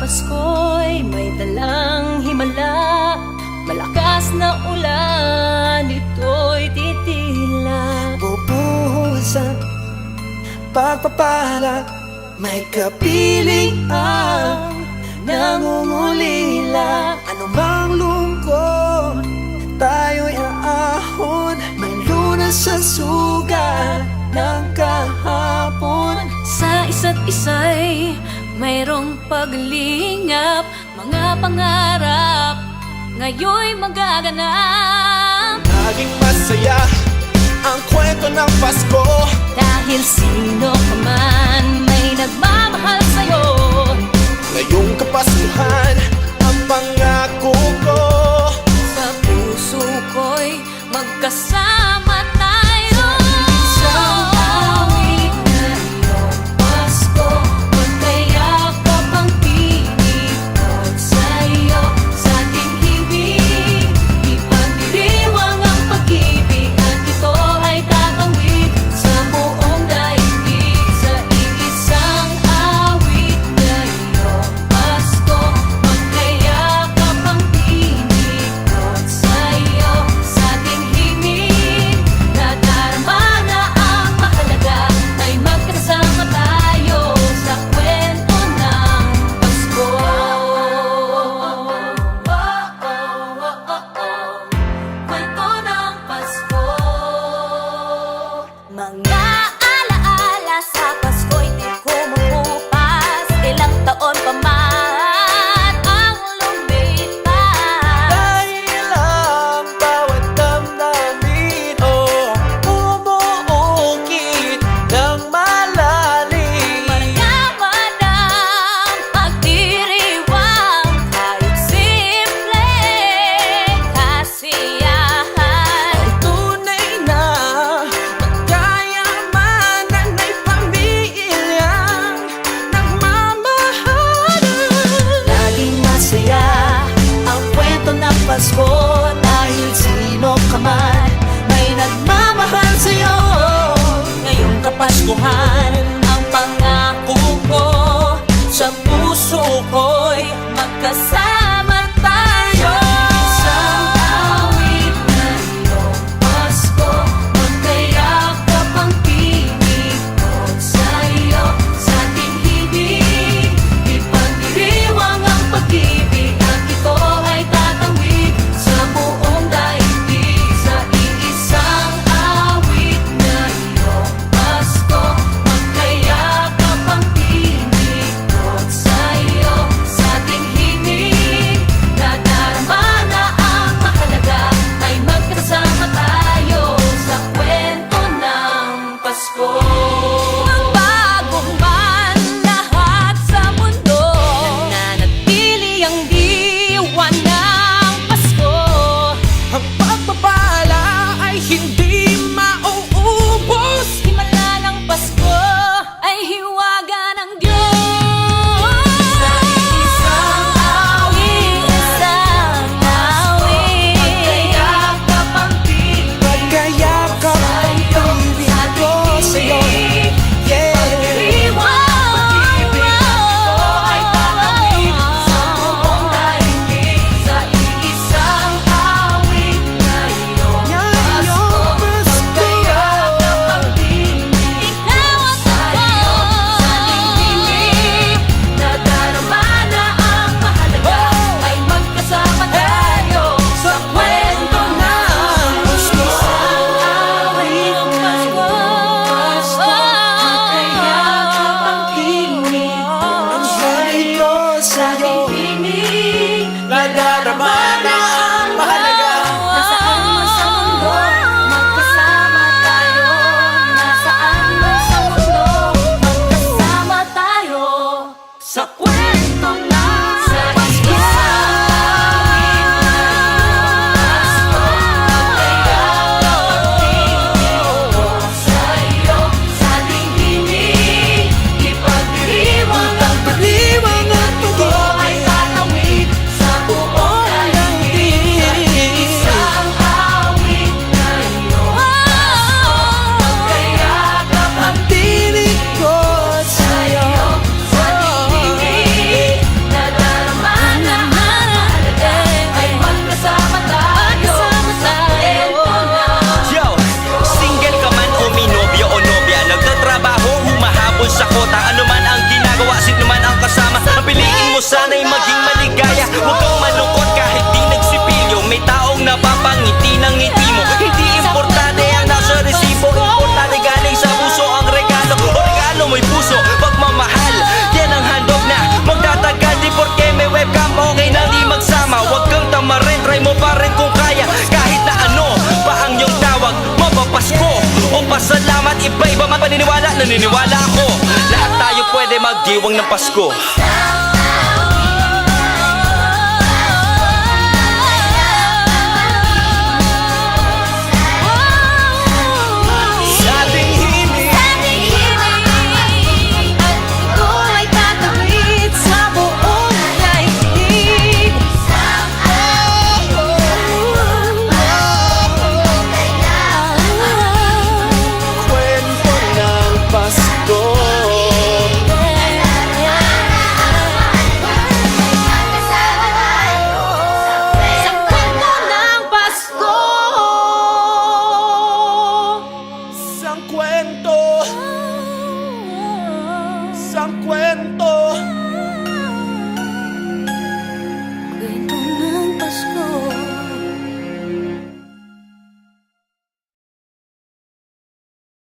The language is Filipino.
Pasko'y may dalang himala, malakas na ulan, ito'y titila. Bubuhos ang pagpapala, may kapiling ang nangungulila. Anumang lungkot, tayo'y aahon, may lunas sa sugat ng kahapon. Sa isa't isa'y mayroong paglingap, mga pangarap ngayon'y magaganap. Naging masaya ang kwento ng Pasko, Dahil sino ka man may nagmamahal sa'yo. ngayong Kapaskuhan ang pangako ko. Sa puso ko'y magkasama tayo. Isang awit na iyong Pasko, magkayakap ang pinipot sa'yo. Sa ating hibig, ipagdiriwang ang pag-ibig, at ito ay tatawid sa buong daigdig. Sa iisang awit na iyong Pasko, magkayakap ang pinipot sa'yo. Sa ating himig, nadarama na ang mahalaga, ay magkasama tayo sa kwento ng Pasko. Kwento ng Pasko. Mga alaala sa Pasko'y di kumukupas, ilang taon pa man ang lumipas. Dahil ang bawat damdamin, bumuukit ng malalim. Malaman ang pagdiriwang, kahit simple kasiyahan. Ang tunay na magkayamanan ay pamilyang nagmamahalan. Laging masaya ang kwento ng Pasko, dahil sino ka man may nagmamahal sa'yo. Ngayong Kapaskuhan, ang pangako ko, sa puso ko'y magkasama tayo. Isang awit na iyong Pasko, magkayakap ang pinipot sa'yo. Sa ating hibig, ipagdiriwang ang pag-ibig, at ito ay tatawid sa buong daigdig. Sa iisang awit na iyong Pasko, magkayakap ang pinipot sa'yo. Sa ating himig, nadarama na ang mahalaga, ay magkasama tayo sa kwento ng Pasko. Magbago man lahat sa mundo, nananatili ang diwa ng Pasko. Ang pagpapala ay hindi mauubos. Himala ng Pasko ay hiwaga ng Diyos. Sa isang awit, magkayakap ang pinipot Magkayakap ang sa'yo. pibig ko sa'yo. Naniniwala ako, lahat tayo pwede magdiwang ng Pasko. Sa ating himig At ito ay tatawid sa buong daigdig. kwento ng Pasko. Sa kwento ng Pasko. Isang kwento